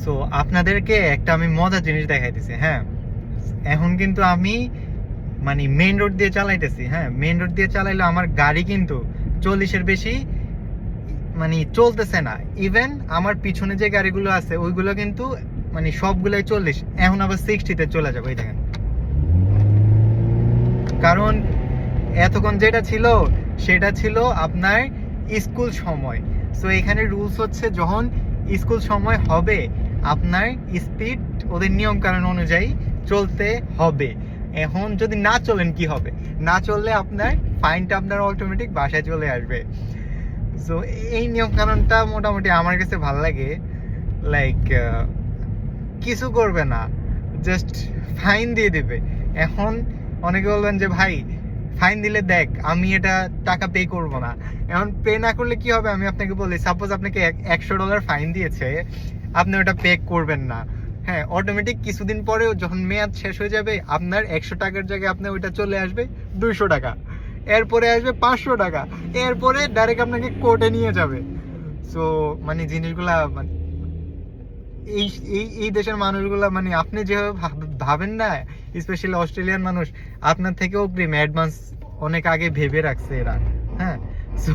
So আপনাদেরকে একটা আমি মজার জিনিস দেখাইতেছি। হ্যাঁ, এখন কিন্তু আমি মানে মেইন রোড দিয়ে চালাইতেছি। হ্যাঁ, মেইন রোড দিয়ে চালাইলে আমার গাড়ি কিন্তু 40-এর বেশি মানে চলতেছে না। ইভেন আমার পিছনে যে গাড়িগুলো আছে ওইগুলো কিন্তু মানে সবগুলাই 40, এখন আবার 60-তে চলে যাবে। এই দেখেন, কারণ এতক্ষণ যেটা ছিল সেটা ছিল আপনার স্কুল সময়। সো এখানে রুলস হচ্ছে যখন স্কুল সময় হবে আপনার স্পিড ওদের নিয়ম কানুন অনুযায়ী চলতে হবে। এখন যদি না চলেন কি হবে? না চললে আপনার ফাইনটা আপনার অটোমেটিক বাসায় চলে আসবে। সো এই নিয়ম কানুনটা মোটামুটি আমার কাছে ভালো লাগে। লাইক কিছু করবে না, জাস্ট ফাইন দিয়ে দেবে। এখন অনেকে বলবেন যে ভাই ফাইন দিলে দেখ আমি এটা টাকা পে করব না। এখন পে না করলে কি হবে আমি আপনাকে বলি, সাপোজ আপনাকে $100 ফাইন দিয়েছে, আপনি ওটা পে করবেন না। হ্যাঁ, অটোমেটিক কিছুদিন পরে যখন মেয়াদ শেষ হয়ে যাবে আপনার 100 টাকার জায়গায় আপনার ওইটা চলে আসবে 200 টাকা, এরপরে আসবে 500 টাকা, এরপরে ডাইরেক্ট আপনাকে কোর্টে নিয়ে যাবে। সো মানে জিনিসগুলা মানে এই এই এই দেশের মানুষগুলা মানে আপনি যেভাবে ভাবেন না, স্পেশালি অস্ট্রেলিয়ান মানুষ আপনার থেকে অগ্রিম অ্যাডভান্স অনেক আগে ভেবে রাখছে এরা। হ্যাঁ, সো